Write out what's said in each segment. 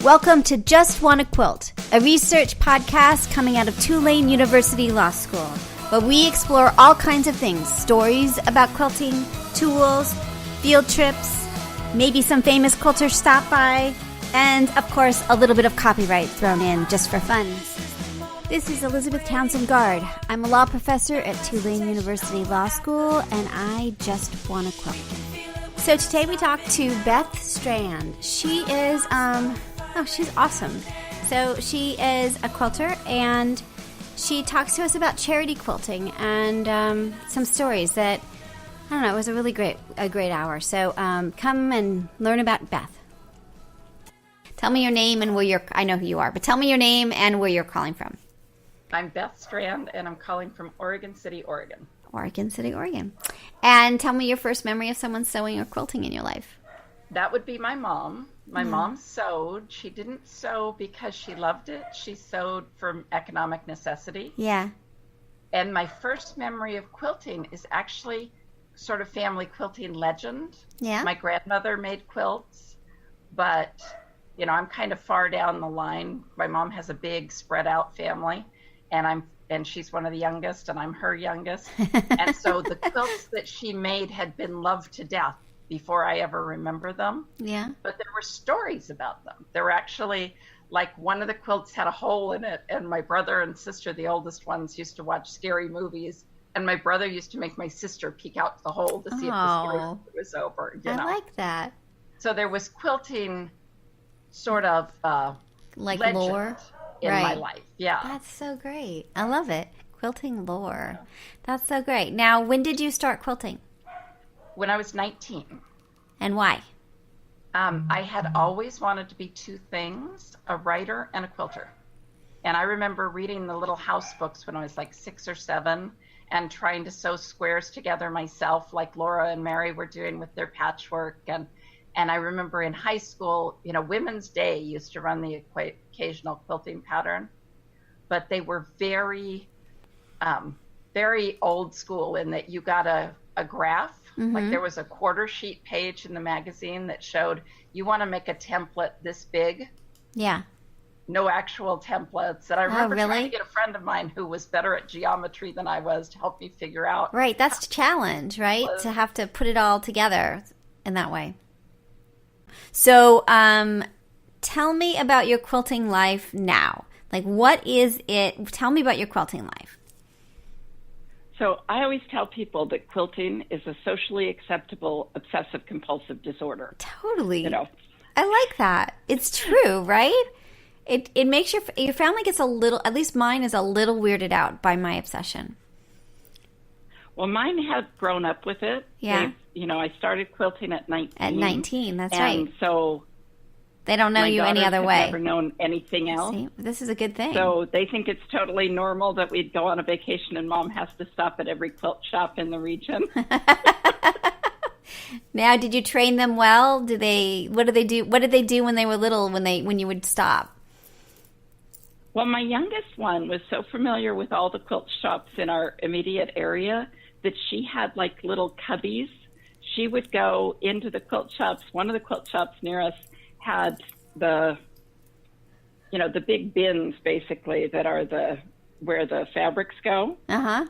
Welcome to JustWannaQuilt, a research podcast coming out of Tulane University Law School, where we explore all kinds of things, stories about quilting, tools, field trips, maybe some famous quilters stop by, and, of course, a little bit of copyright thrown in just for fun. This is Elizabeth Townsend Guard. I'm a law professor at Tulane University Law School, and I just want to quilt. So today we talk to Beth Strand. She is, she's awesome. So she is a quilter, and she talks to us about charity quilting and some stories that, I don't know, it was a great hour. So come and learn about Beth. Tell me your name and I know who you are, but tell me your name and where you're calling from. I'm Beth Strand, and I'm calling from Oregon City, Oregon. Oregon City, Oregon. And tell me your first memory of someone sewing or quilting in your life. That would be my mom. My mom sewed. She didn't sew because she loved it. She sewed from economic necessity. Yeah. And my first memory of quilting is actually sort of family quilting legend. Yeah. My grandmother made quilts, but, you know, I'm kind of far down the line. My mom has a big spread out family, and she's one of the youngest, and I'm her youngest. And so the quilts that she made had been loved to death before I ever remember them. Yeah. But there were stories about them. There were actually, like, one of the quilts had a hole in it, and my brother and sister, the oldest ones, used to watch scary movies, and my brother used to make my sister peek out the hole to see if the scary movie was over. You know? I like that. So there was quilting sort of like legend lore in my life. Yeah. That's so great. I love it. Quilting lore. That's so great. Now, when did you start quilting? When I was 19. And why? I had always wanted to be two things, a writer and a quilter. And I remember reading the little house books when I was like 6 or 7 and trying to sew squares together myself, like Laura and Mary were doing with their patchwork. And I remember in high school, you know, Women's Day used to run the occasional quilting pattern, but they were very, very old school in that you got a graph. Mm-hmm. Like there was a quarter sheet page in the magazine that showed you want to make a template this big. Yeah. No actual templates. And I remember trying to get a friend of mine who was better at geometry than I was to help me figure out. Right. That's the challenge, right? To have to put it all together in that way. So tell me about your quilting life now. Like, what is it? Tell me about your quilting life. So I always tell people that quilting is a socially acceptable obsessive-compulsive disorder. Totally. You know, I like that. It's true, right? It makes your family gets a little, at least mine is a little weirded out by my obsession. Well, mine have grown up with it. Yeah. I started quilting at 19. At 19, that's right. And so they don't know you any other way. I've never known anything else. See, this is a good thing. So they think it's totally normal that we'd go on a vacation and Mom has to stop at every quilt shop in the region. Now, did you train them well? What did they do? What did they do when they were little? When you would stop? Well, my youngest one was so familiar with all the quilt shops in our immediate area that she had like little cubbies. She would go into the quilt shops. One of the quilt shops near us had the big bins basically that are where the fabrics go. Uh-huh.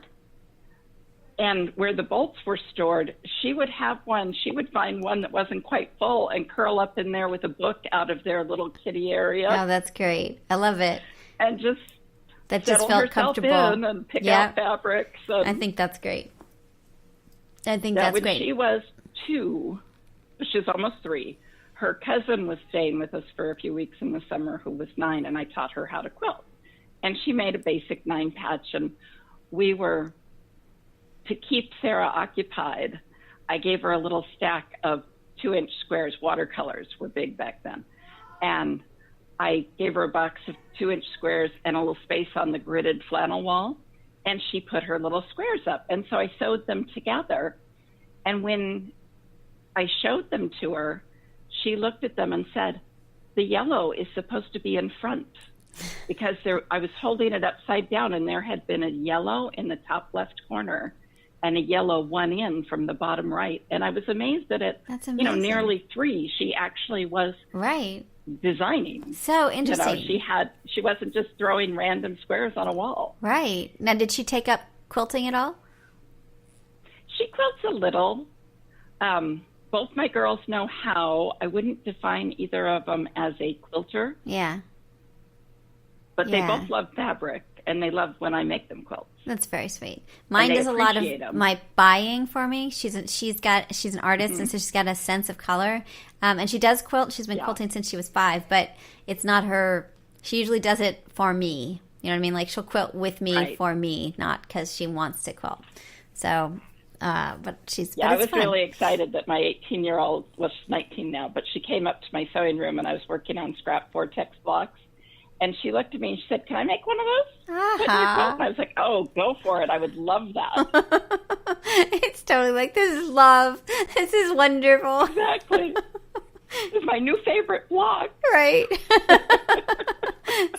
And where the bolts were stored, she would have one. She would find one that wasn't quite full and curl up in there with a book out of their little kitty area. Oh, that's great. I love it. And just that just felt comfortable in and pick out fabrics. And I think that's great. I think that's great. When she was 2, she's almost 3. Her cousin was staying with us for a few weeks in the summer who was 9, and I taught her how to quilt. And she made a basic 9 patch, and to keep Sarah occupied, I gave her a little stack of 2-inch squares. Watercolors were big back then. And I gave her a box of 2-inch squares and a little space on the gridded flannel wall, and she put her little squares up. And so I sewed them together. And when I showed them to her, she looked at them and said, the yellow is supposed to be in front, because I was holding it upside down, and there had been a yellow in the top left corner and a yellow one in from the bottom right. And I was amazed that at, That's amazing. Nearly 3, she actually was right. designing. So interesting. You know, she wasn't just throwing random squares on a wall. Right. Now, did she take up quilting at all? She quilts a little. Both my girls know how. I wouldn't define either of them as a quilter. Yeah. But they both love fabric, and they love when I make them quilts. That's very sweet. Mine does a lot of my buying for me. She's an artist, and so she's got a sense of color. And she does quilt. She's been quilting since she was 5, but it's not her. She usually does it for me. You know what I mean? Like, she'll quilt with me for me, not because she wants to quilt. So, but she's I was really excited that my 18-year-old was 19 now, but she came up to my sewing room, and I was working on scrap vortex blocks. And she looked at me and she said, "Can I make one of those?" And I was like, "Oh, go for it. I would love that." It's totally like, this is love. This is wonderful. Exactly. This is my new favorite block. Right.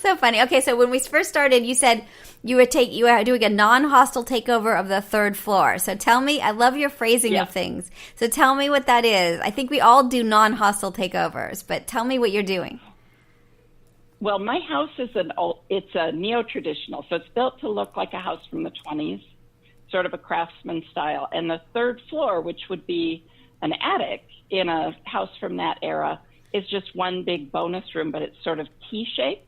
So funny. Okay, so when we first started, you said you were doing a non-hostile takeover of the 3rd floor. So tell me, I love your phrasing of things. So tell me what that is. I think we all do non-hostile takeovers, but tell me what you're doing. Well, my house is it's a neo-traditional, so it's built to look like a house from the 20s, sort of a craftsman style. And the 3rd floor, which would be an attic in a house from that era, is just one big bonus room, but it's sort of T-shaped.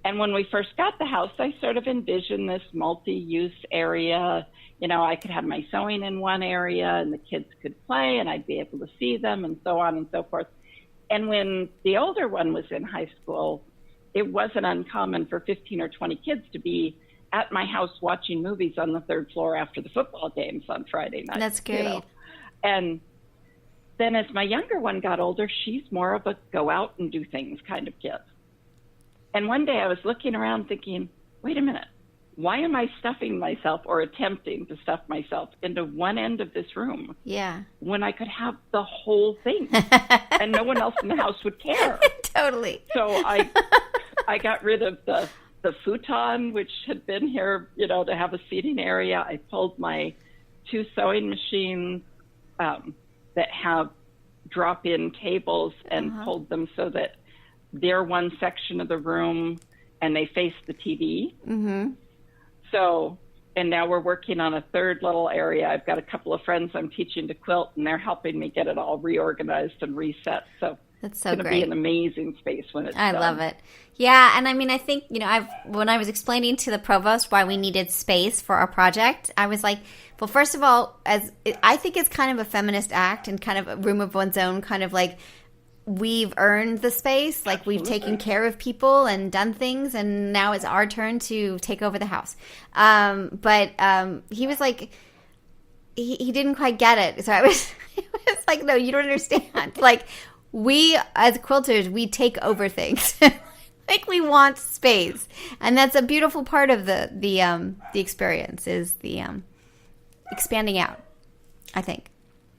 And when we first got the house, I sort of envisioned this multi-use area. You know, I could have my sewing in one area, and the kids could play, and I'd be able to see them, and so on and so forth. And when the older one was in high school, it wasn't uncommon for 15 or 20 kids to be at my house watching movies on the 3rd floor after the football games on Friday night. That's great. You know? And then as my younger one got older, she's more of a go out and do things kind of kid. And one day I was looking around thinking, wait a minute, why am I stuffing myself or attempting to stuff myself into one end of this room? Yeah. When I could have the whole thing and no one else in the house would care. Totally. So I got rid of the futon, which had been here, you know, to have a seating area. I pulled my 2 sewing machines that have drop-in tables and pulled them so that they're one section of the room and they face the TV. Mm-hmm. So, and now we're working on a 3rd little area. I've got a couple of friends I'm teaching to quilt, and they're helping me get it all reorganized and reset. So that's so it's going to be an amazing space when it's done. I love it. Yeah, and I mean, I think, you know, when I was explaining to the provost why we needed space for our project, I was like, well, first of all, I think it's kind of a feminist act and kind of a room of one's own, kind of like, we've earned the space, like we've taken care of people and done things, and now it's our turn to take over the house. But he was like, he didn't quite get it. So it was like, no, you don't understand. Like, we as quilters, we take over things. Like, we want space, and that's a beautiful part of the experience, is the expanding out, I think.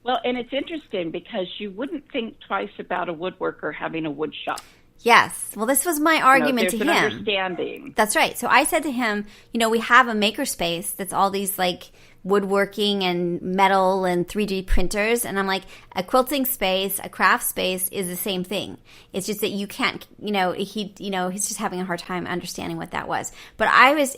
Well, and it's interesting because you wouldn't think twice about a woodworker having a wood shop. Yes. Well, this was my argument to him. There's an understanding. That's right. So I said to him, you know, we have a makerspace that's all these like woodworking and metal and 3D printers. And I'm like, a quilting space, a craft space is the same thing. It's just that you can't, he's just having a hard time understanding what that was. But I was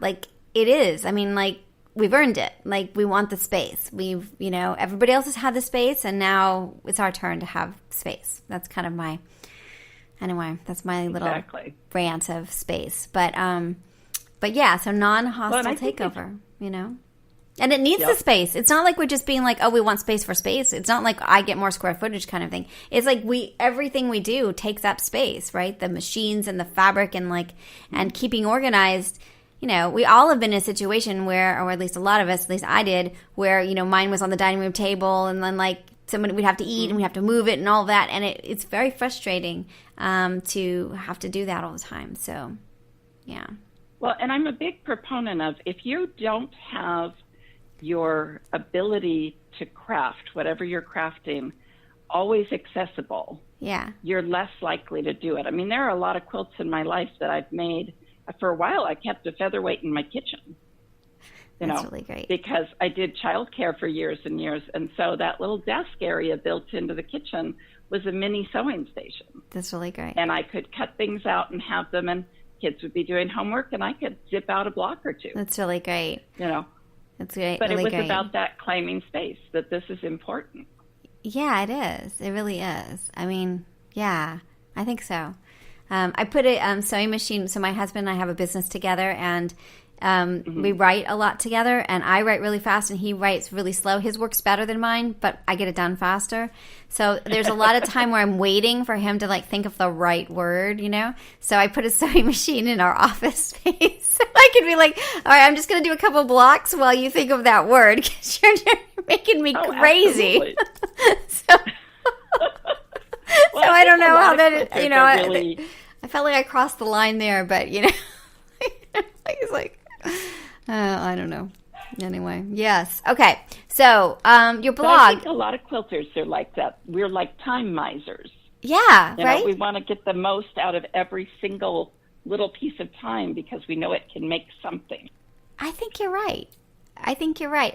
like, it is. I mean, like, we've earned it. Like, we want the space. Everybody else has had the space, and now it's our turn to have space. That's kind of that's my little rant of space. But yeah, so non-hostile takeover, And it needs the space. It's not like we're just being like, oh, we want space for space. It's not like I get more square footage kind of thing. It's like everything we do takes up space, right? The machines and the fabric and keeping organized. We all have been in a situation where, or at least a lot of us, at least I did, where, mine was on the dining room table, and then like somebody would have to eat and we have to move it and all that. And it's very frustrating to have to do that all the time. So, yeah. Well, and I'm a big proponent of, if you don't have your ability to craft, whatever you're crafting, always accessible, you're less likely to do it. I mean, there are a lot of quilts in my life that I've made. For a while, I kept a featherweight in my kitchen, That's really great. because I did childcare for years and years. And so that little desk area built into the kitchen was a mini sewing station. That's really great. And I could cut things out and have them, and kids would be doing homework, and I could zip out a block or two. That's really great. That's great. But really it was great. about that claiming space, that this is important. Yeah, it is. It really is. I mean, yeah, I think so. I put a sewing machine. So my husband and I have a business together, and we write a lot together. And I write really fast, and he writes really slow. His work's better than mine, but I get it done faster. So there's a lot of time where I'm waiting for him to think of the right word, So I put a sewing machine in our office space. I could be like, all right, I'm just going to do a couple blocks while you think of that word, because you're making me crazy. So, Well, so I don't know how that is, really... I felt like I crossed the line there, but it's like, I don't know. Anyway, yes. Okay. So, your blog. But I think a lot of quilters are like that. We're like time misers. Yeah, right? We want to get the most out of every single little piece of time because we know it can make something. I think you're right.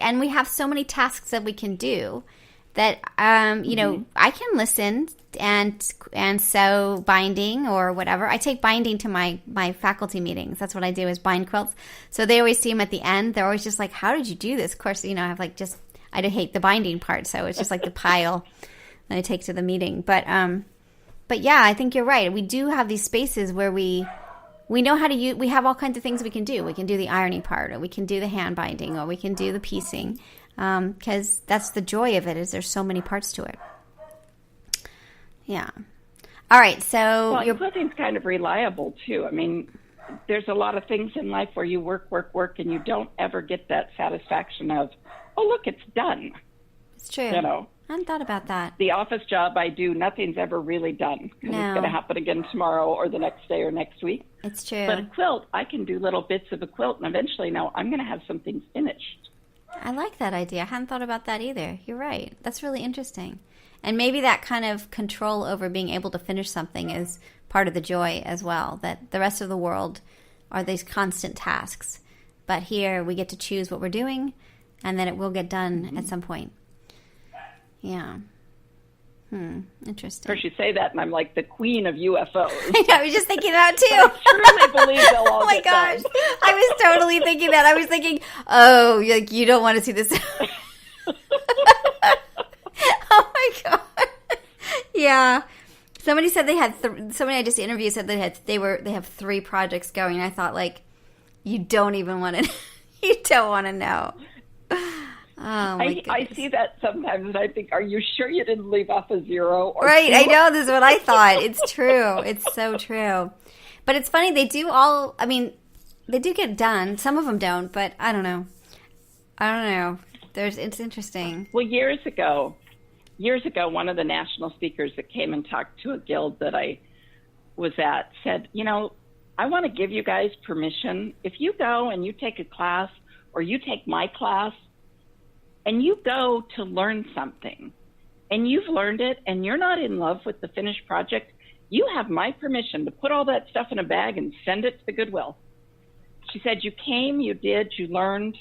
And we have so many tasks that we can do that, I can listen and sew binding or whatever. I take binding to my faculty meetings. That's what I do, is bind quilts. So they always see them at the end. They're always just like, how did you do this? Of course, I have I hate the binding part. So it's just like the pile that I take to the meeting. But yeah, I think you're right. We do have these spaces where we know how to use, we have all kinds of things we can do. We can do the ironing part, or we can do the hand binding, or we can do the piecing. Because that's the joy of it, is there's so many parts to it. Yeah. All right. So your quilting's kind of reliable too. I mean, there's a lot of things in life where you work, and you don't ever get that satisfaction of, oh, look, it's done. It's true. I hadn't thought about that. The office job I do, nothing's ever really done. Because it's going to happen again tomorrow or the next day or next week. It's true. But a quilt, I can do little bits of a quilt, and eventually now I'm going to have something finished. I like that idea. I hadn't thought about that either. You're right. That's really interesting. And maybe that kind of control over being able to finish something is part of the joy as well, that the rest of the world are these constant tasks. But here we get to choose what we're doing, and then it will get done at some point. Yeah. Interesting. Of course, you say that, and I'm like the queen of UFOs. I know, I was just thinking that too. I truly believe they'll all Oh my get gosh. done. I was totally thinking that. I was thinking, oh, you don't want to see this. Oh my God. Yeah. Somebody said they had somebody I just interviewed said they have 3 projects going. I thought, you don't even want to you don't want to know. Oh my I see that sometimes, and I think, are you sure you didn't leave off a 0? Or right, 2? I know. This is what I thought. It's true. It's so true. But it's funny. They do get done. Some of them don't, but I don't know. It's interesting. Well, years ago, one of the national speakers that came and talked to a guild that I was at said, I want to give you guys permission. If you go and you take a class, or you take my class, and you go to learn something, and you've learned it, and you're not in love with the finished project, you have my permission to put all that stuff in a bag and send it to the Goodwill. She said, you came, you did, you learned,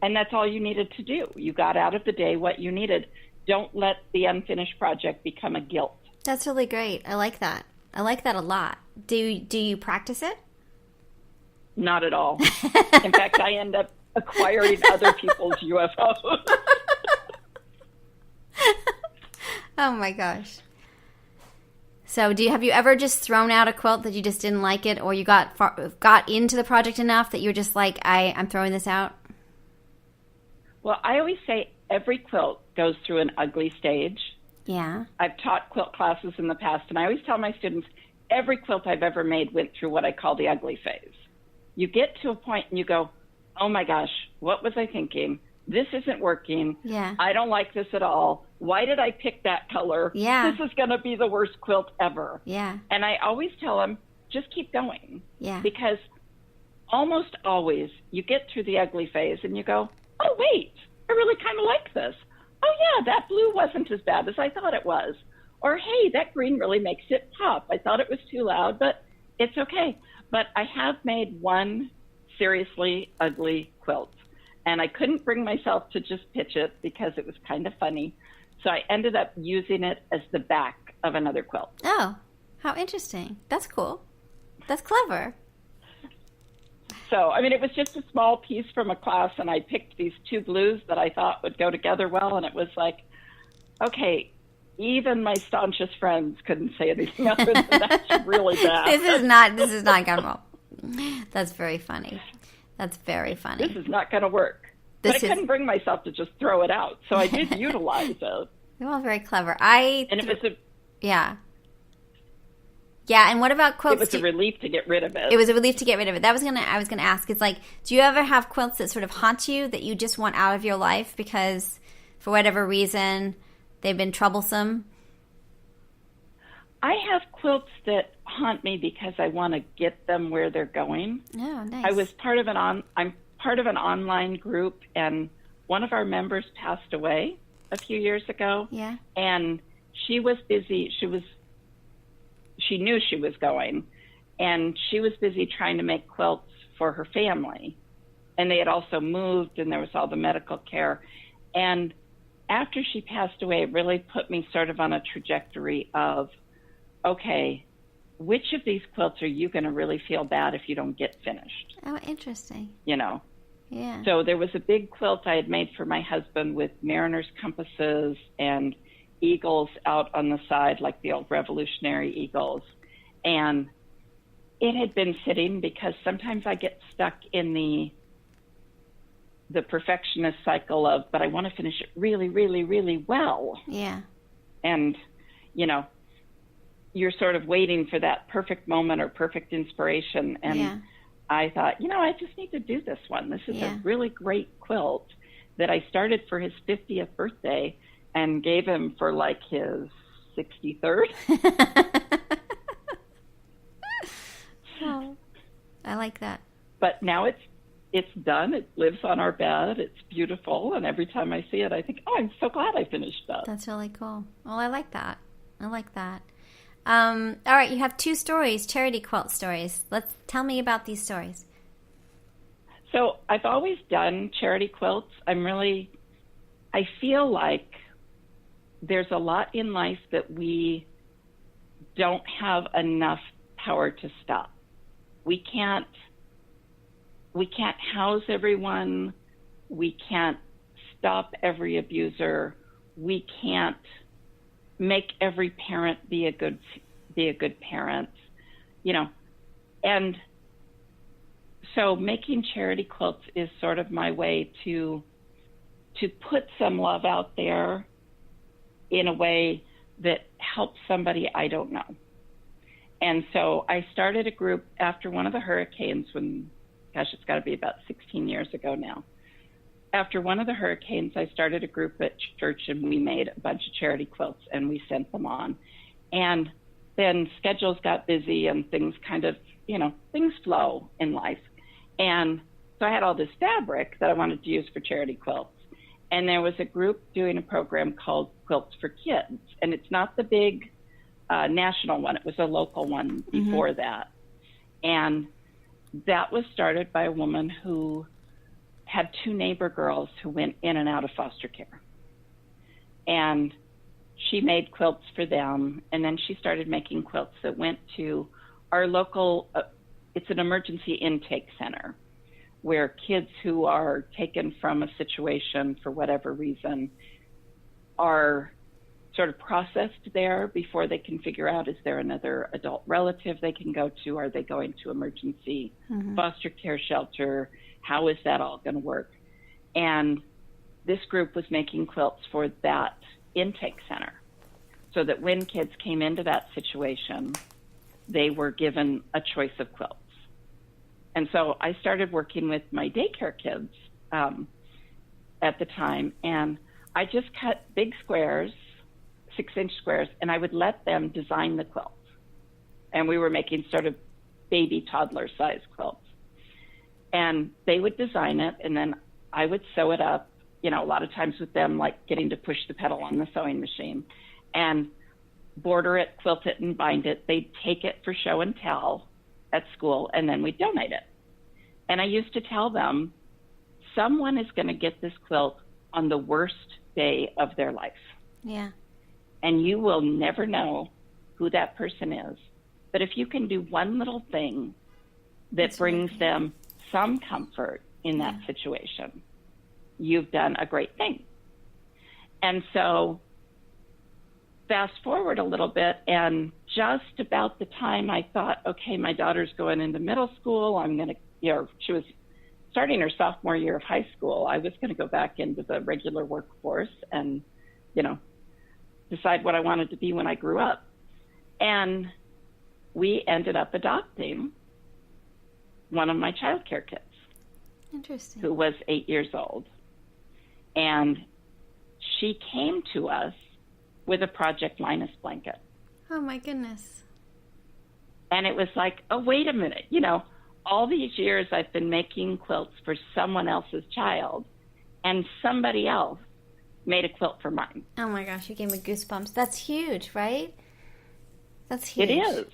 and that's all you needed to do. You got out of the day what you needed. Don't let the unfinished project become a guilt. That's really great. I like that. I like that a lot. Do you practice it? Not at all. In fact, I end up acquiring other people's UFOs. Oh my gosh. So have you ever just thrown out a quilt that you just didn't like it, or you got into the project enough that you were just like, I'm throwing this out? Well, I always say every quilt goes through an ugly stage. Yeah. I've taught quilt classes in the past, and I always tell my students, every quilt I've ever made went through what I call the ugly phase. You get to a point and you go, oh my gosh, what was I thinking? This isn't working. Yeah. I don't like this at all. Why did I pick that color? Yeah. This is going to be the worst quilt ever. Yeah. And I always tell them, just keep going. Yeah. Because almost always you get through the ugly phase and you go, oh, wait, I really kind of like this. Oh, yeah, that blue wasn't as bad as I thought it was. Or, hey, that green really makes it pop. I thought it was too loud, but it's okay. But I have made one seriously ugly quilt, and I couldn't bring myself to just pitch it because it was kind of funny. So I ended up using it as the back of another quilt. Oh, how interesting. That's cool. That's clever. So, I mean, it was just a small piece from a class, and I picked these two blues that I thought would go together well, and it was like, okay, even my staunchest friends couldn't say anything other than that's really bad. This is not going well. That's very funny. That's very funny. This is not going to work. But I couldn't bring myself to just throw it out, so I did utilize it. You're all very clever. Yeah, and what about quilts? It was a relief to get rid of it. It was a relief to get rid of it. I was gonna ask. It's like, do you ever have quilts that sort of haunt you, that you just want out of your life because, for whatever reason, they've been troublesome? I have quilts that haunt me because I want to get them where they're going. Oh, nice. I'm part of an online group, and one of our members passed away a few years ago. Yeah. And she was busy. She knew she was going, and she was busy trying to make quilts for her family. And they had also moved, and there was all the medical care. And after she passed away, it really put me sort of on a trajectory of, okay, which of these quilts are you going to really feel bad if you don't get finished? Oh, interesting. You know? Yeah. So there was a big quilt I had made for my husband with mariners' compasses and eagles out on the side, like the old Revolutionary eagles. And it had been sitting because sometimes I get stuck in the perfectionist cycle of, but I want to finish it really, really, really well. Yeah. And, you know, you're sort of waiting for that perfect moment or perfect inspiration. And I thought, you know, I just need to do this one. This is a really great quilt that I started for his 50th birthday and gave him for like his 63rd. Oh, I like that. But now it's done. It lives on our bed. It's beautiful. And every time I see it, I think, oh, I'm so glad I finished that. That's really cool. Well, I like that. All right, you have 2 stories, charity quilt stories. Tell me about these stories. So I've always done charity quilts. I feel like there's a lot in life that we don't have enough power to stop. We can't house everyone. We can't stop every abuser. We can't make every parent be a good parent, you know. And so making charity quilts is sort of my way to put some love out there in a way that helps somebody I don't know. And so I started a group after one of the hurricanes it's got to be about 16 years ago now. After one of the hurricanes, I started a group at church, and we made a bunch of charity quilts, and we sent them on. And then schedules got busy, and things kind of, you know, things flow in life. And so I had all this fabric that I wanted to use for charity quilts. And there was a group doing a program called Quilts for Kids. And it's not the big national one. It was a local one before that. And that was started by a woman who had 2 neighbor girls who went in and out of foster care. And she made quilts for them. And then she started making quilts that went to our local, it's an emergency intake center, where kids who are taken from a situation for whatever reason are sort of processed there before they can figure out, is there another adult relative they can go to? Are they going to emergency foster care shelter? How is that all going to work? And this group was making quilts for that intake center, so that when kids came into that situation, they were given a choice of quilts. And so I started working with my daycare kids at the time, and I just cut big squares, 6-inch squares, and I would let them design the quilts. And we were making sort of baby toddler size quilts. And they would design it, and then I would sew it up, you know, a lot of times with them like getting to push the pedal on the sewing machine, and border it, quilt it, and bind it. They'd take it for show and tell at school, and then we'd donate it. And I used to tell them, someone is going to get this quilt on the worst day of their life. Yeah. And you will never know who that person is. But if you can do one little thing that brings them some comfort in that situation, you've done a great thing. And so fast forward a little bit, and just about the time I thought, okay, my daughter's going into middle school, I'm going to, she was starting her sophomore year of high school. I was going to go back into the regular workforce and, decide what I wanted to be when I grew up. And we ended up adopting one of my childcare kids. Interesting. Who was 8 years old. And she came to us with a Project Linus blanket. Oh, my goodness. And it was like, oh, wait a minute. All these years I've been making quilts for someone else's child, and somebody else made a quilt for mine. Oh, my gosh. You gave me goosebumps. That's huge, right? That's huge. It is.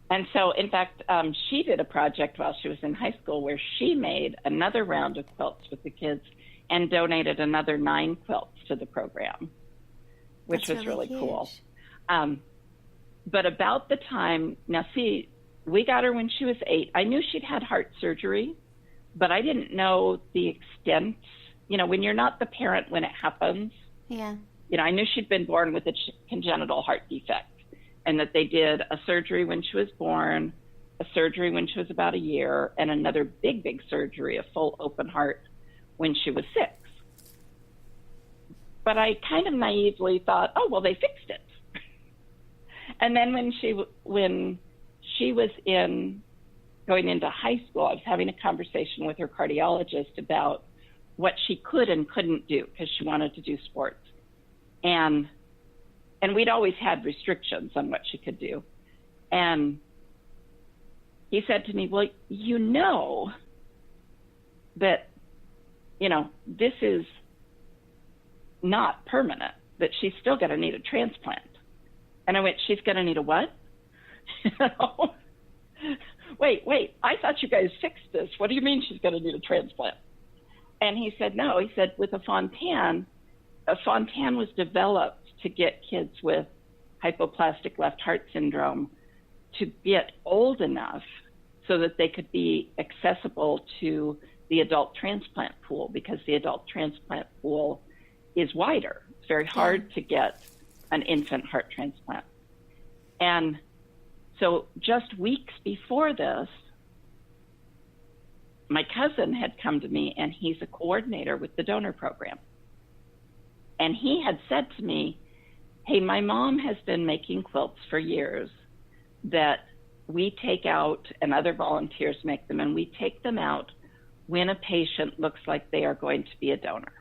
And so, in fact, she did a project while she was in high school where she made another round of quilts with the kids and donated another 9 quilts to the program, which was really cool. But about the time, now see, we got her when she was 8. I knew she'd had heart surgery, but I didn't know the extent. When you're not the parent when it happens. Yeah. I knew she'd been born with a congenital heart defect, and that they did a surgery when she was born, a surgery when she was about a year, and another big surgery, a full open heart, when she was 6. But I kind of naively thought, oh, well, they fixed it. And then when she was going into high school, I was having a conversation with her cardiologist about what she could and couldn't do because she wanted to do sports. And we'd always had restrictions on what she could do. And he said to me, well, that, this is not permanent, that she's still going to need a transplant. And I went, she's going to need a what? Wait, I thought you guys fixed this. What do you mean she's going to need a transplant? And he said, no. He said, with a Fontan was developed to get kids with hypoplastic left heart syndrome to get old enough so that they could be accessible to the adult transplant pool, because the adult transplant pool is wider. It's very hard to get an infant heart transplant. And so just weeks before this, my cousin had come to me, and he's a coordinator with the donor program. And he had said to me, hey, my mom has been making quilts for years that we take out, and other volunteers make them, and we take them out when a patient looks like they are going to be a donor.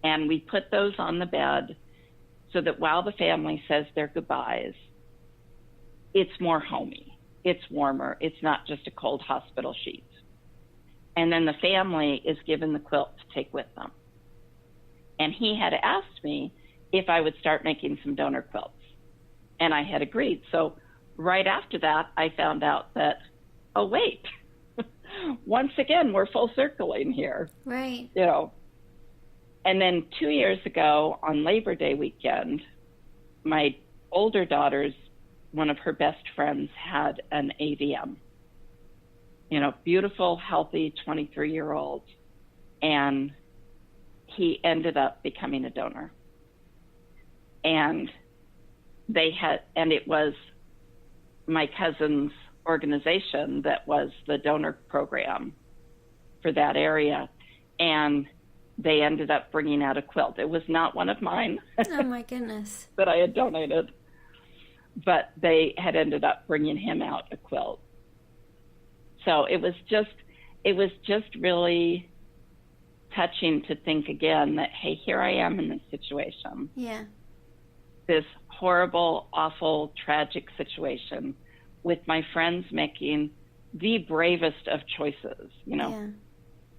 And we put those on the bed so that while the family says their goodbyes, it's more homey, it's warmer, it's not just a cold hospital sheet. And then the family is given the quilt to take with them. And he had asked me if I would start making some donor quilts. And I had agreed. So right after that, I found out that, oh, wait, once again, we're full circling here. Right. And then 2 years ago on Labor Day weekend, my older daughter's, one of her best friends had an AVM. Beautiful, healthy 23-year-old. And he ended up becoming a donor. And it was my cousin's organization that was the donor program for that area. And they ended up bringing out a quilt. It was not one of mine. Oh, my goodness. that I had donated. But they had ended up bringing him out a quilt. So it was just really touching to think again that, hey, here I am in this situation. Yeah. This horrible, awful, tragic situation with my friends making the bravest of choices. Yeah.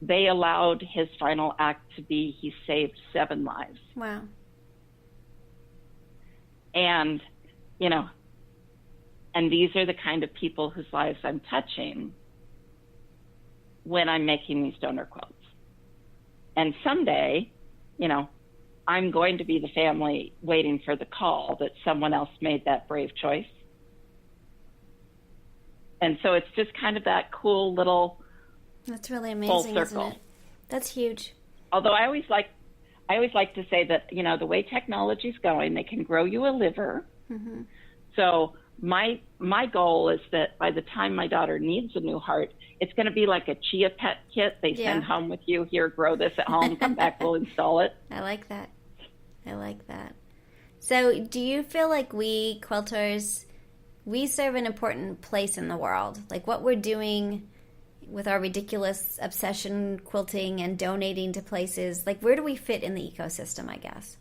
They allowed his final act to be he saved 7 lives. Wow. And, and these are the kind of people whose lives I'm touching when I'm making these donor quilts. And someday, I'm going to be the family waiting for the call that someone else made that brave choice. And so it's just kind of that cool little That's really full amazing, isn't circle. it? That's huge. Although I always like to say that, you know, the way technology's going, they can grow you a liver. Mm-hmm. So my goal is that by the time my daughter needs a new heart, it's going to be like a Chia Pet kit they send home with you. Here, grow this at home. Come back, we'll install it. I like that. So do you feel like we quilters, we serve an important place in the world? Like what we're doing with our ridiculous obsession quilting and donating to places, like where do we fit in the ecosystem, I guess?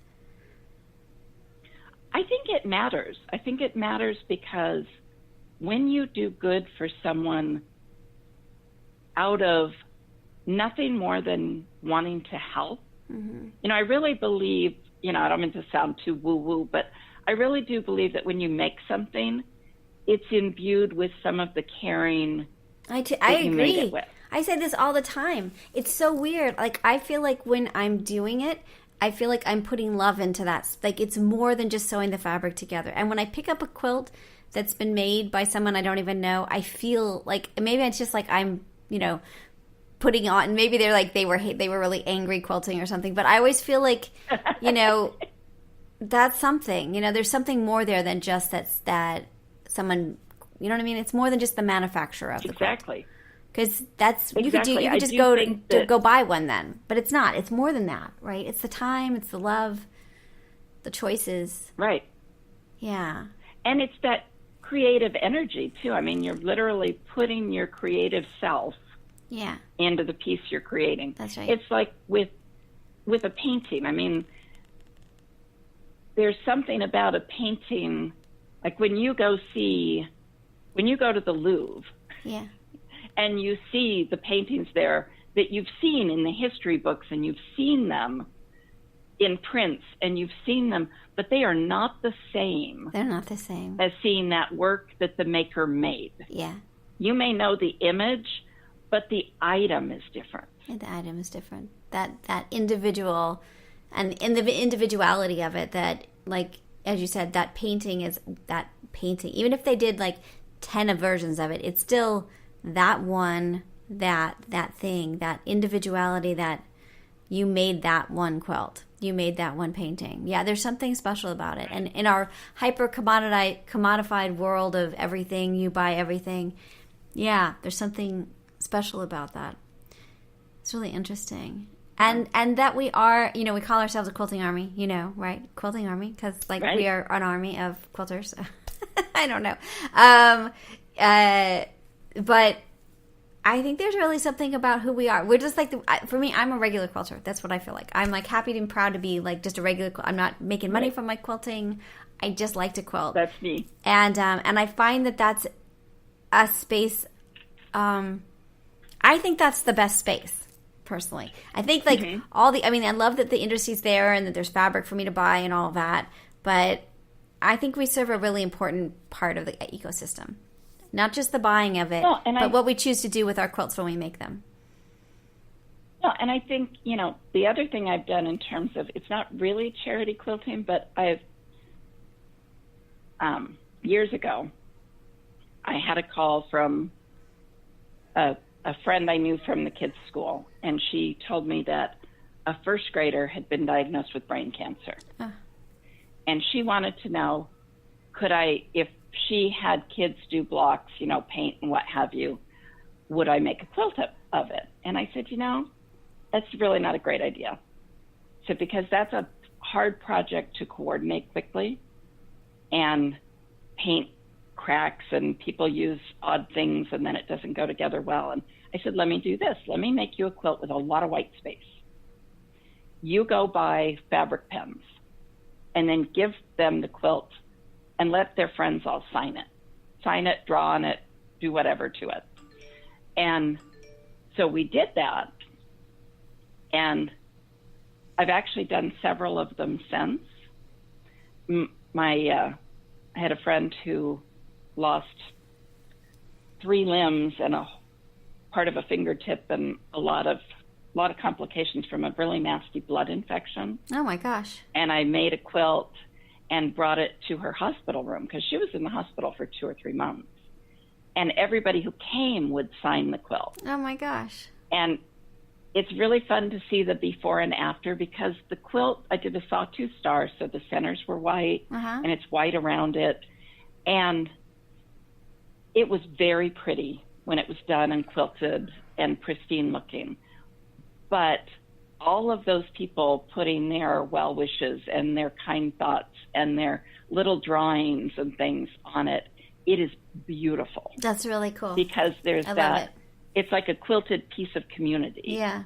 I think it matters. I think it matters because when you do good for someone out of nothing more than wanting to help, Mm-hmm. you know, I really believe, you know, I don't mean to sound too woo-woo, but I really do believe that when you make something, it's imbued with some of the caring I that you made agree. it with. I say this all the time. It's so weird. Like, I feel like when I'm doing it, I feel like I'm putting love into that. Like, it's more than just sewing the fabric together. And when I pick up a quilt that's been made by someone I don't even know, I feel like maybe it's just like I'm, you know, putting on. Maybe they're like they were really angry quilting or something. But I always feel like, you know, that's something. You know, there's something more there than just that someone. You know what I mean? It's more than just the manufacturer of the quilt. Exactly. Because that's you Exactly. could just go buy one then, but it's not. It's more than that, right? It's the time, it's the love, the choices. Right. Yeah. And it's that creative energy too. I mean, you're literally putting your creative self into the piece you're creating. That's right. It's like with a painting. I mean, there's something about a painting, like when you go to the Louvre. Yeah. And you see the paintings there that you've seen in the history books and you've seen them in prints and you've seen them, but they are not the same. They're not the same as seeing that work that the maker made. Yeah. You may know the image, but the item is different. And the item is different. That individual and in the individuality of it, that, like, as you said, that painting is that painting. Even if they did like 10 versions of it, it's still that one, that thing, that individuality, that you made that one quilt, you made that one painting. Yeah, there's something special about it. And in our hyper commodified world of everything, you buy everything, yeah, there's something special about that. It's really interesting. And that we are, you know, we call ourselves a quilting army, you know, right? Quilting army, because like we are an army of quilters. I don't know. But I think there's really something about who we are. We're just like, for me, I'm a regular quilter. That's what I feel like. I'm like happy and proud to be like just a regular quilter. I'm not making money from my quilting. I just like to quilt. That's me. And I find that that's a space. I think that's the best space, personally. I think like I love that the industry's there and that there's fabric for me to buy and all of that. But I think we serve a really important part of the ecosystem. Not just the buying of it, but what we choose to do with our quilts when we make them. No, and I think, you know, the other thing I've done in terms of, it's not really charity quilting, but I've, years ago, I had a call from a friend I knew from the kids' school, and she told me that a first grader had been diagnosed with brain cancer. And she wanted to know, if she had kids do blocks, you know, paint and what have you, would I make a quilt of it? And I said, you know, that's really not a great idea. So because that's a hard project to coordinate quickly, and paint cracks and people use odd things and then it doesn't go together well. And I said, let me do this. Let me make you a quilt with a lot of white space. You go buy fabric pens and then give them the quilt and let their friends all sign it, draw on it, do whatever to it. And so we did that. And I've actually done several of them since. I had a friend who lost 3 limbs and a part of a fingertip and a lot of a lot of complications from a really nasty blood infection. Oh my gosh. And I made a quilt and brought it to her hospital room because she was in the hospital for 2 or 3 months. And everybody who came would sign the quilt. Oh my gosh. And it's really fun to see the before and after because the quilt, I did a sawtooth star, so the centers were white and it's white around it. And it was very pretty when it was done and quilted and pristine looking. But all of those people putting their well wishes and their kind thoughts and their little drawings and things on it, it is beautiful. That's really cool. Because there's I that, love it. It's like a quilted piece of community. Yeah.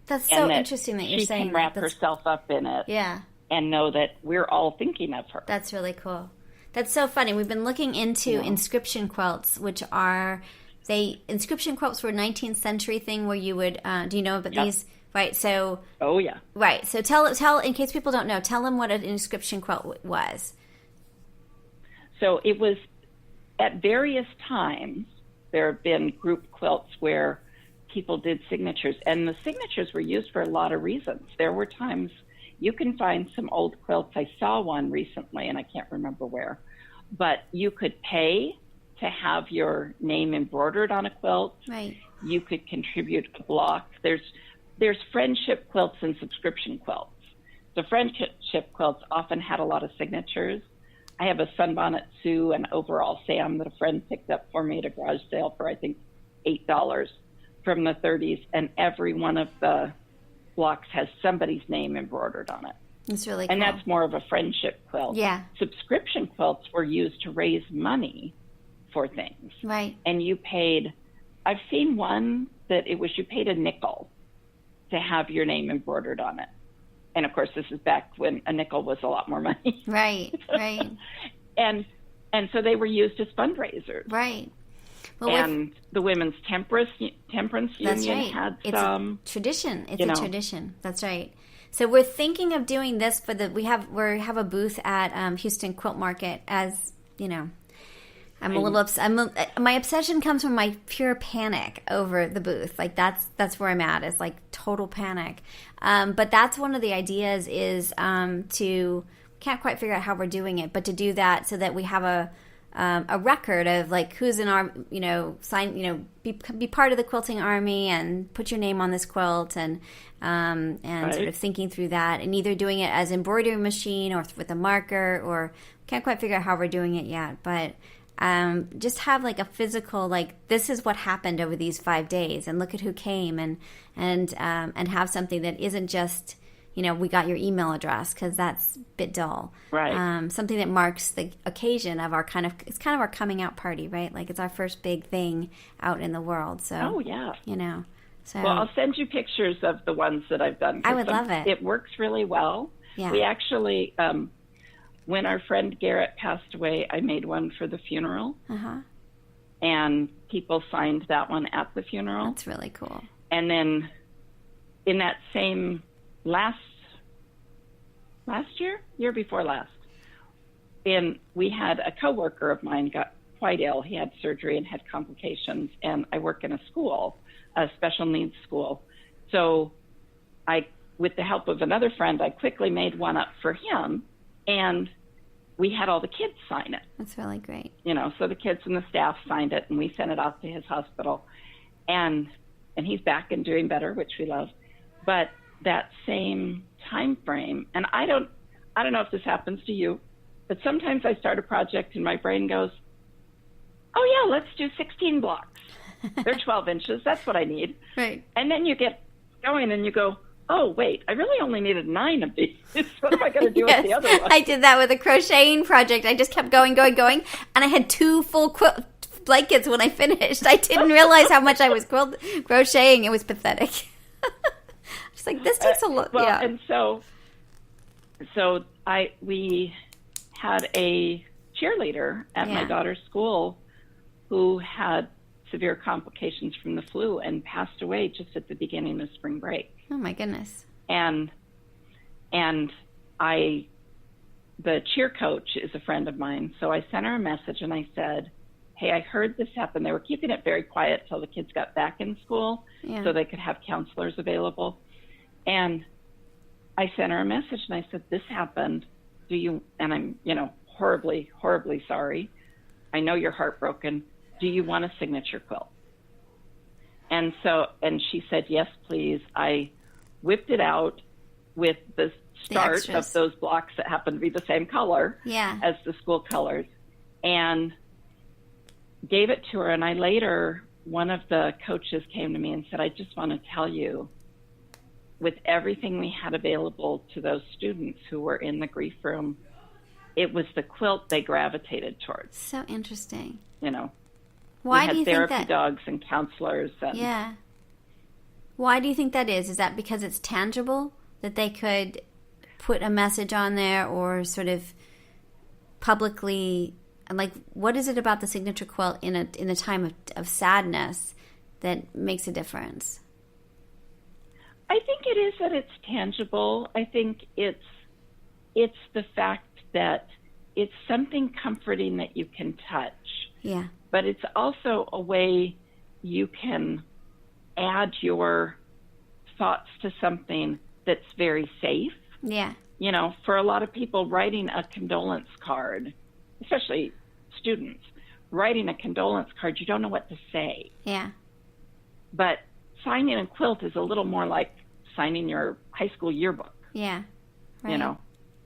That's so interesting that you're saying that. She can wrap herself up in it. Yeah. And know that we're all thinking of her. That's really cool. That's so funny. We've been looking into inscription quilts, which are, inscription quilts were a 19th century thing where you would, do you know about these? Right, so. Oh, yeah. Right, so tell, in case people don't know, tell them what an inscription quilt was. So it was, at various times, there have been group quilts where people did signatures, and the signatures were used for a lot of reasons. There were times, you can find some old quilts. I saw one recently, and I can't remember where, but you could pay to have your name embroidered on a quilt. Right. You could contribute a block. There's friendship quilts and subscription quilts. The friendship quilts often had a lot of signatures. I have a Sunbonnet Sue and overall Sam that a friend picked up for me at a garage sale for, I think, $8 from the 30s, and every one of the blocks has somebody's name embroidered on it. It's really cool. And that's more of a friendship quilt. Yeah. Subscription quilts were used to raise money for things. Right. And you paid, I've seen one that you paid a nickel to have your name embroidered on it. And of course, this is back when a nickel was a lot more money. Right, right. and so they were used as fundraisers. Right. Well, and the Women's Temperance Union had some. It's a tradition. It's a tradition. That's right. So we're thinking of doing this for we have a booth at Houston Quilt Market. As you know, I'm a little upset. My obsession comes from my pure panic over the booth. Like that's where I'm at. It's like total panic. But that's one of the ideas is to can't quite figure out how we're doing it, but to do that so that we have a record of like who's in our be part of the quilting army and put your name on this quilt and right. Sort of thinking through that and either doing it as embroidery machine or with a marker or can't quite figure out how we're doing it yet, but just have like a physical like this is what happened over these 5 days and look at who came and have something that isn't just we got your email address because that's a bit dull. Right. Something that marks the occasion of it's kind of our coming out party, right? Like it's our first big thing out in the world. So. Oh yeah. So. Well, I'll send you pictures of the ones that I've done. I would love it. It works really well. Yeah. We actually, when our friend Garrett passed away, I made one for the funeral. Uh-huh. And people signed that one at the funeral. That's really cool. And then in that same last year before last, and we had a coworker of mine got quite ill. He had surgery and had complications, and I work in a school, a special needs school. So with the help of another friend, I quickly made one up for him, and we had all the kids sign it. That's really great. So the kids and the staff signed it, and we sent it off to his hospital, and he's back and doing better, which we love. But that same time frame, and I don't know if this happens to you, but sometimes I start a project and my brain goes, oh yeah, let's do 16 blocks. They're 12 inches. That's what I need. Right. And then you get going and you go, oh wait, I really only needed 9 of these. What am I going to do with the other one? I did that with a crocheting project. I just kept going, and I had 2 full blankets when I finished. I didn't realize how much I was crocheting. It was pathetic. Just like this takes a lot. Well, yeah. And so we had a cheerleader at my daughter's school who had severe complications from the flu and passed away just at the beginning of spring break. Oh my goodness. And the cheer coach is a friend of mine. So I sent her a message and I said, hey, I heard this happen. They were keeping it very quiet till the kids got back in school so they could have counselors available. And I sent her a message and I said, this happened. And I'm, horribly, horribly sorry. I know you're heartbroken. Do you want a signature quilt? And she said, yes, please. I whipped it out with the start of those blocks that happen to be the same color as the school colors, and gave it to her. And one of the coaches came to me and said, I just want to tell you, with everything we had available to those students who were in the grief room, it was the quilt they gravitated towards. So interesting. Why do you think that? We had therapy dogs and counselors. Why do you think that is? Is that because it's tangible, that they could put a message on there or sort of publicly, like, what is it about the signature quilt in a time of sadness that makes a difference? I think it is that it's tangible. I think it's the fact that it's something comforting that you can touch. Yeah. But it's also a way you can add your thoughts to something that's very safe. Yeah. For a lot of people, writing a condolence card, especially students, writing a condolence card, you don't know what to say. Yeah. But signing a quilt is a little more like signing your high school yearbook. Yeah. Right.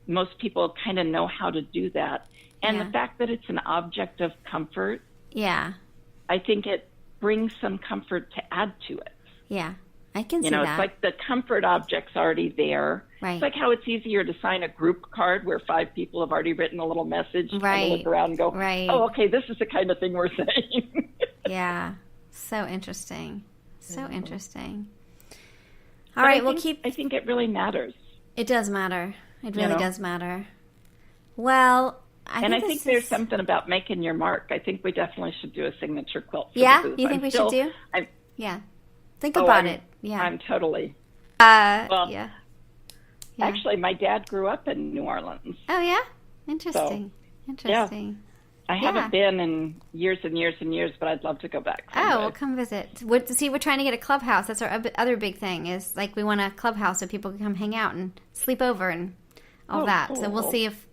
Most people kind of know how to do that. And the fact that it's an object of comfort, I think it brings some comfort to add to it. Yeah, I can see that. It's like the comfort object's already there. Right. It's like how it's easier to sign a group card where 5 people have already written a little message. Right. And look around and go, oh, okay, this is the kind of thing we're saying. Yeah, so interesting. So interesting. All right, I think it really matters. It does matter. It really does matter. Well, I think there's something about making your mark. I think we definitely should do a signature quilt. You think we should do? Yeah. Think about it. Yeah. I'm totally. Yeah. Actually, my dad grew up in New Orleans. Oh, yeah? Interesting. Interesting. Yeah. I haven't been in years and years and years, but I'd love to go back someday. Oh, well, come visit. We're trying to get a clubhouse. That's our other big thing is, like, we want a clubhouse so people can come hang out and sleep over and all that. Cool. So we'll see if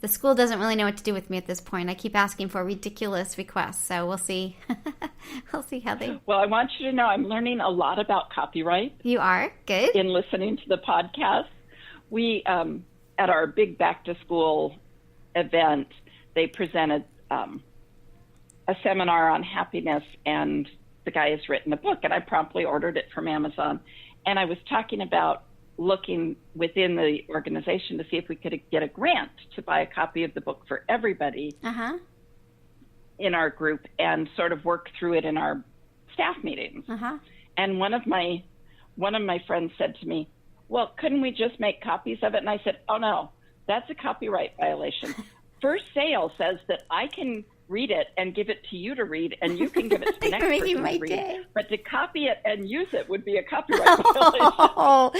the school doesn't really know what to do with me at this point. I keep asking for ridiculous requests, so we'll see. We'll see how they... Well, I want you to know I'm learning a lot about copyright. You are? Good. In listening to the podcast. We, at our big back-to-school event, they presented a seminar on happiness, and the guy has written a book, and I promptly ordered it from Amazon. And I was talking about looking within the organization to see if we could get a grant to buy a copy of the book for everybody in our group and sort of work through it in our staff meetings. And one of my friends said to me, well, couldn't we just make copies of it? And I said, oh, no, that's a copyright violation. First Sale says that I can read it and give it to you to read, and you can give it to the next person to read. But to copy it and use it would be a copyright violation. Oh,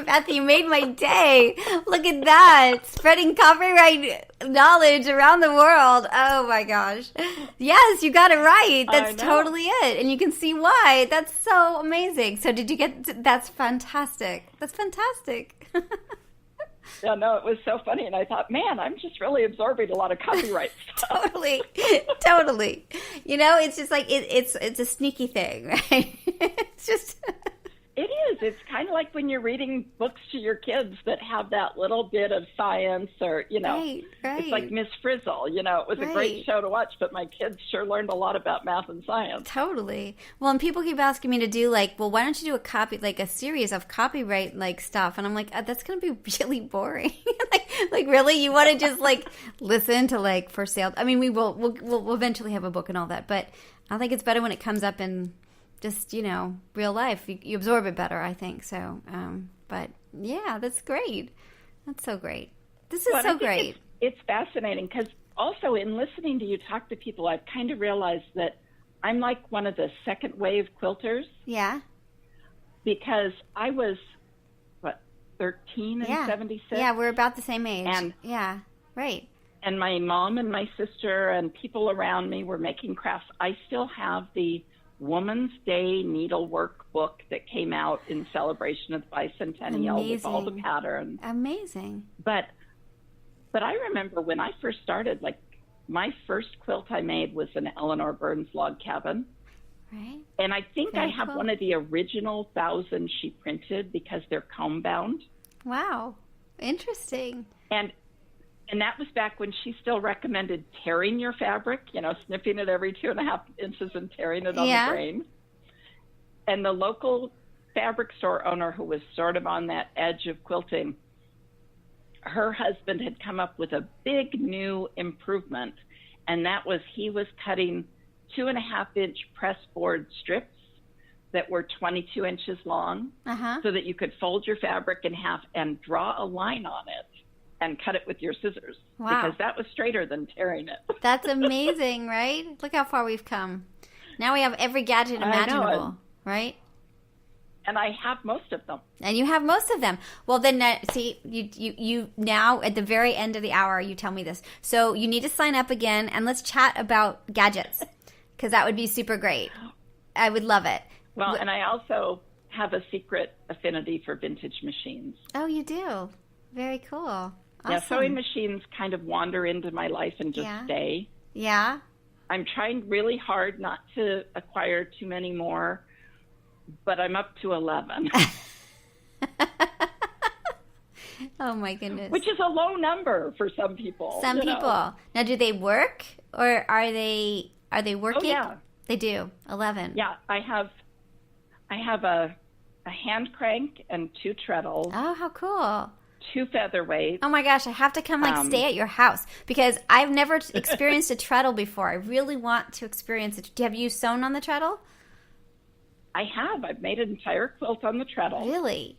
Beth, you made my day. Look at that. Spreading copyright knowledge around the world. Oh, my gosh. Yes, you got it right. That's totally it. And you can see why. That's so amazing. So did you get... That's fantastic. That's fantastic. Yeah, no, it was so funny. And I thought, man, I'm just really absorbing a lot of copyright stuff. Totally. It's just like, it's a sneaky thing, right? It's just... It is. It's kind of like when you're reading books to your kids that have that little bit of science or, Right. It's like Miss Frizzle, it was a great show to watch, but my kids sure learned a lot about math and science. Totally. Well, and people keep asking me to do why don't you do a series of copyright stuff? And I'm like, that's going to be really boring. like really? You want to just listen to For Sale? I mean, we'll eventually have a book and all that, but I think it's better when it comes up in just, real life. You absorb it better, I think. So, but yeah, that's great. That's so great. This is so great. It's fascinating because also in listening to you talk to people, I've kind of realized that I'm like one of the second wave quilters. Yeah. Because I was, 13 in 76? Yeah, we're about the same age. And, yeah, right. and my mom and my sister and people around me were making crafts. I still have the Woman's Day needlework book that came out in celebration of the bicentennial with all the patterns. Amazing. But I remember when I first started, like my first quilt I made was an Eleanor Burns log cabin. Right. And I think Very I have cool. one of the original 1,000 she printed because they're comb bound. Wow. Interesting. And that was back when she still recommended tearing your fabric, snipping it every 2.5 inches and tearing it on the grain. And the local fabric store owner, who was sort of on that edge of quilting, her husband had come up with a big new improvement. And that was, he was cutting 2.5-inch press board strips that were 22 inches long so that you could fold your fabric in half and draw a line on it and cut it with your scissors. Wow. Because that was straighter than tearing it. That's amazing, right? Look how far we've come. Now we have every gadget imaginable, right? And I have most of them. And you have most of them. Well, then, see, you now at the very end of the hour, you tell me this. So you need to sign up again, and let's chat about gadgets, because that would be super great. I would love it. Well, and I also have a secret affinity for vintage machines. Oh, you do? Very cool. Awesome. Yeah, sewing machines kind of wander into my life and just stay. Yeah. I'm trying really hard not to acquire too many more, but I'm up to 11. Oh, my goodness. Which is a low number for some people. Some people. Now, do they work, or are they working? Oh, yeah. They do. 11. Yeah, I have a hand crank and 2 treadles. Oh, how cool. 2 featherweights. Oh my gosh, I have to come stay at your house, because I've never experienced a treadle before. I really want to experience it. Have you sewn on the treadle? I have. I've made an entire quilt on the treadle. Really?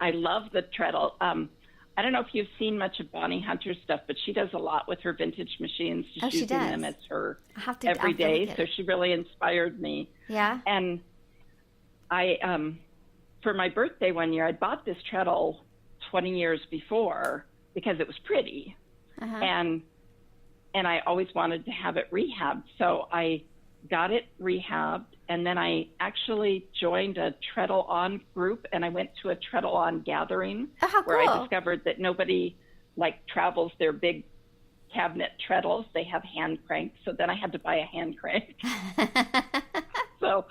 I love the treadle. I don't know if you've seen much of Bonnie Hunter's stuff, but she does a lot with her vintage machines, just she using does. them as her I'll every day. look at So it. she really inspired me. Yeah? And I, for my birthday one year, I bought this treadle 20 years before because it was pretty. And I always wanted to have it rehabbed. So I got it rehabbed, and then I actually joined a treadle on group, and I went to a treadle on gathering where I discovered that nobody travels their big cabinet treadles. They have hand cranks. So then I had to buy a hand crank. So,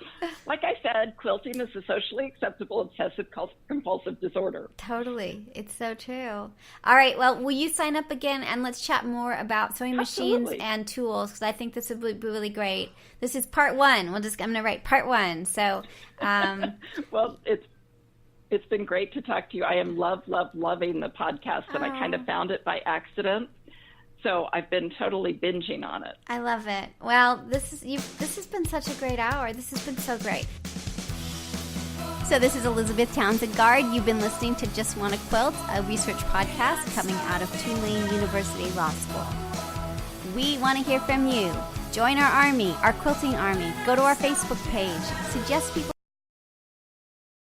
like I said, quilting is a socially acceptable obsessive compulsive disorder. Totally. It's so true. All right. Well, will you sign up again, and let's chat more about sewing machines and tools, because I think this would be really great. This is part 1. I'm going to write part 1. So, well, it's been great to talk to you. I am loving the podcast, and I kind of found it by accident. So I've been totally binging on it. I love it. Well, this has been such a great hour. This has been so great. So this is Elizabeth Townsend Guard. You've been listening to Just Wanna Quilt, a research podcast coming out of Tulane University Law School. We want to hear from you. Join our army, our quilting army. Go to our Facebook page. Suggest people